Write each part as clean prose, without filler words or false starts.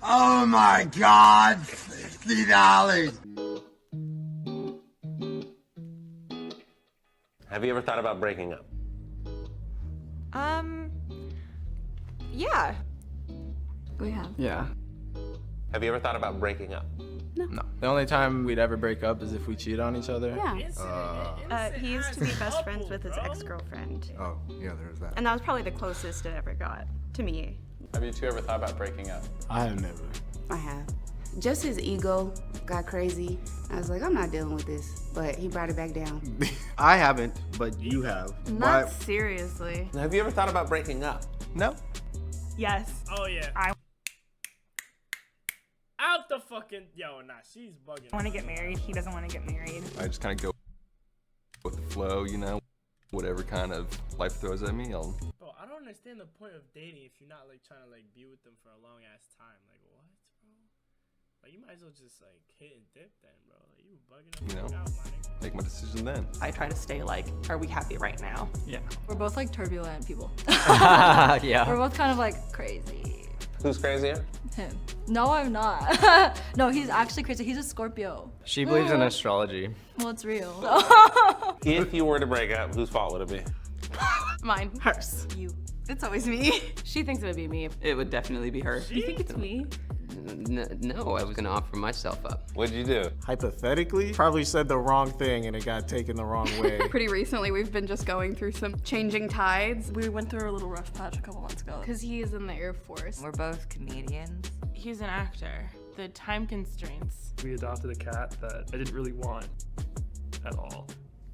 Oh my God, $60. Have you ever thought about breaking up? Yeah. We have. Yeah. Have you ever thought about breaking up? No. The only time we'd ever break up is if we cheat on each other. Yeah. He used to be best friends with his ex-girlfriend. Oh, yeah, there's that. And that was probably the closest it ever got to me. Have you two ever thought about breaking up? I have never. I have. Just his ego got crazy. I was like, I'm not dealing with this. But he brought it back down. I haven't, but you have. Not seriously. Have you ever thought about breaking up? No. Yes. Oh yeah. Out the fucking nah, she's bugging. I want to get married. He doesn't want to get married. I just kind of go with the flow, you know. Whatever kind of life throws at me, I'll. Bro, I don't understand the point of dating if you're not like trying to like be with them for a long ass time. Like what, bro? Like you might as well just like hit and dip then, bro. Like you bugging up. You know, out, my nigga. make my decision then. I try to stay like, are we happy right now? Yeah. We're both like turbulent people. Yeah. We're both kind of like crazy. Who's crazier? Him. No, I'm not. No, he's actually crazy. He's a Scorpio. She believes in astrology. Well, it's real. If you were to break up, whose fault would it be? Mine. Hers. You. It's always me. She thinks it would be me. It would definitely be her. You think it's me? No, I was gonna offer myself up. What'd you do? Hypothetically, probably said the wrong thing and it got taken the wrong way. Pretty recently, we've been just going through some changing tides. We went through a little rough patch a couple months ago. Because he is in the Air Force. We're both comedians. He's an actor. The time constraints. We adopted a cat that I didn't really want at all.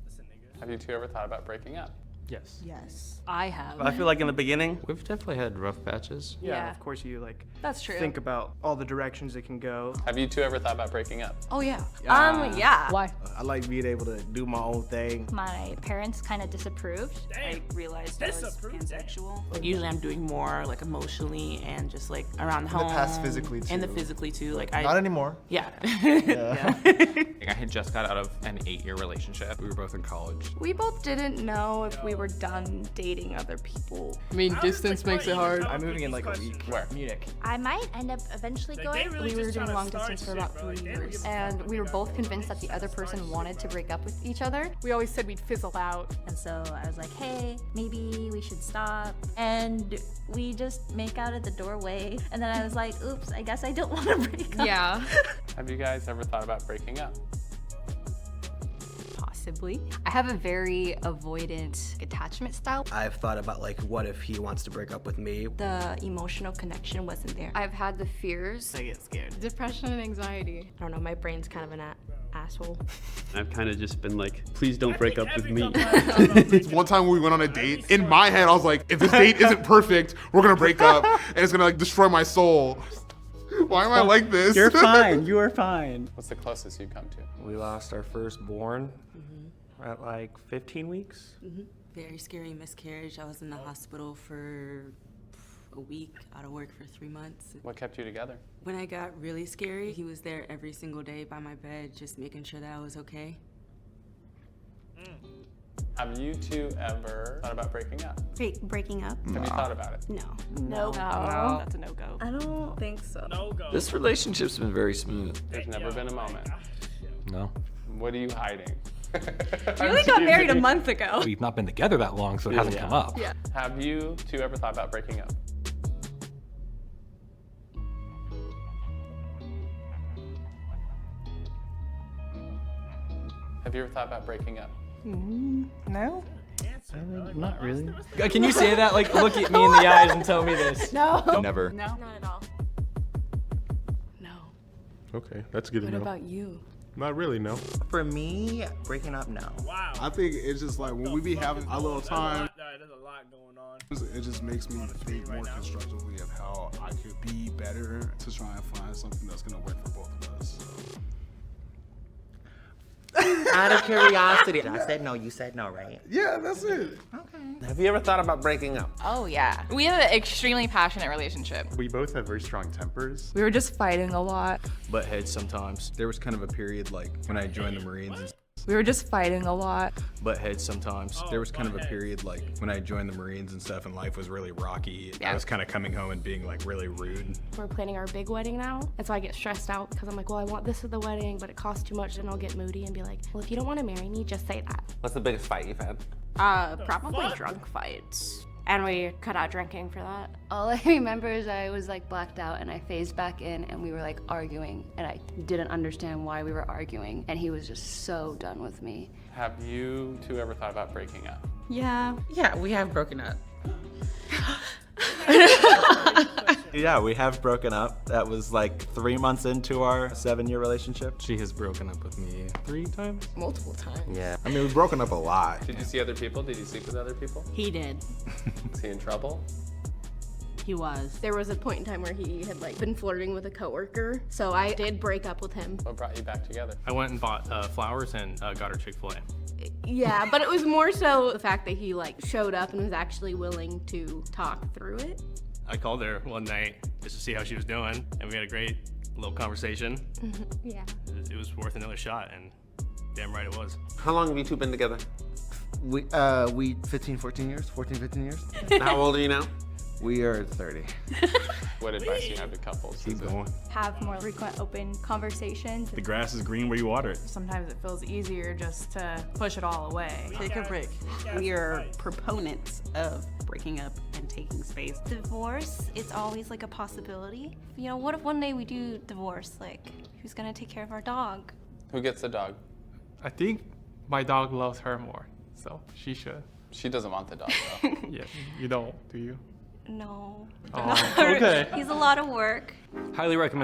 Listen, nigga. Have you two ever thought about breaking up? Yes. Yes. I have. I feel like in the beginning, We've definitely had rough patches. Yeah. of course you like That's true. think about all the directions it can go. Have you two ever thought about breaking up? Oh, yeah. Yeah. Why? I like being able to do my own thing. My parents kind of disapproved. Damn. I realized I was Disapprove. pansexual. Like usually I'm doing more like emotionally and just like around the home. past physically, And the too. physically too. Like Not anymore. Yeah. I had just got out of an 8-year relationship. We were both in college. We both didn't know if we were done dating other people. I mean, distance makes it hard. I'm moving in like a week. Where? Munich. I might end up eventually Like, going. they really We were just doing tryna long start distance for shit, about bro. Like, 3 they don't years. give a And fuck we were about both that. convinced that the other person wanted to break up with each other. We always said we'd fizzle out. And so I was like, hey, maybe we should stop. And we just make out at the doorway. And then I was like, oops, I guess I don't want to break up. Yeah. Have you guys ever thought about breaking up? Possibly. I have a very avoidant attachment style. I've thought about like, what if he wants to break up with me? The emotional connection wasn't there. I've had the fears. I get scared. Depression and anxiety. I don't know. My brain's kind of an asshole. I've kind of just been like, please don't break up with me. One time when we went on a date, in my head I was like, if this date isn't perfect, we're gonna break up and it's gonna like destroy my soul. Why am I like this? You're fine. You are fine. What's the closest you've come to? We lost our firstborn at like 15 weeks. Very scary miscarriage. I was in the hospital for a week, out of work for 3 months. What kept you together? When I got really scary, he was there every single day by my bed, just making sure that I was okay. Have you two ever thought about breaking up? Breaking up? Have you thought about it? No. No. That's a no-go. I don't think so. No go. This relationship's been very smooth. There's never been a moment. No. What are you hiding? We only got married a month ago. We've not been together that long, so it hasn't come up. Yeah. Have you two ever thought about breaking up? Have you ever thought about breaking up? No? Not really. Can you say that? Like, look at me in the eyes and tell me this. No. Never. No. Not at all. No. Okay, that's good What to know. about you? Not really, no. For me, breaking up, no. Wow. I think it's just like when we be having a little time, There's a lot going on. it just makes me think more constructively of how I could be better to try and find something that's gonna work for both of us. Out of curiosity. I said no, you said no, right? Yeah, that's it. Have you ever thought about breaking up? Oh, yeah. We have an extremely passionate relationship. We both have very strong tempers. We were just fighting a lot. Butt heads sometimes. There was kind of a period like when I joined the Marines and We were just fighting a lot. Butt heads sometimes. Oh, There was kind of a buttheads. period like when I joined the Marines and stuff and life was really rocky. Yeah. I was kind of coming home and being like really rude. We're planning our big wedding now, and so I get stressed out because I'm like, well, I want this at the wedding, but it costs too much, and I'll get moody and be like, well, if you don't want to marry me, just say that. What's the biggest fight you've had? Probably drunk fights. And we cut out drinking for that. All I remember is I was like blacked out and I phased back in and we were like arguing and I didn't understand why we were arguing and he was just so done with me. Have you two ever thought about breaking up? Yeah. Yeah, we have broken up. Yeah, we have broken up. That was like 3 months into our 7-year relationship. She has broken up with me 3 times. Multiple times. Yeah. I mean, we've broken up a lot. Did you see other people? Did you sleep with other people? He did. Is he in trouble? He was. There was a point in time where he had like been flirting with a coworker, so I did break up with him. What brought you back together? I went and bought flowers and got her Chick-fil-A. Yeah, but it was more so the fact that he like showed up and was actually willing to talk through it. I called her one night just to see how she was doing, and we had a great little conversation. Yeah. It was worth another shot, and damn right it was. How long have you two been together? We 15 years. How old are you now? We are 30. What advice do you have to couples? Keep going. Have more frequent open conversations. The grass is green where you water it. Sometimes it feels easier just to push it all away. Take a break. We are proponents of breaking up and taking space. Divorce, it's always like a possibility. You know, what if one day we do divorce? Like, who's gonna take care of our dog? Who gets the dog? I think my dog loves her more, so she should. She doesn't want the dog though. Yeah, you don't, do you? No. Oh, okay. He's a lot of work. Highly recommend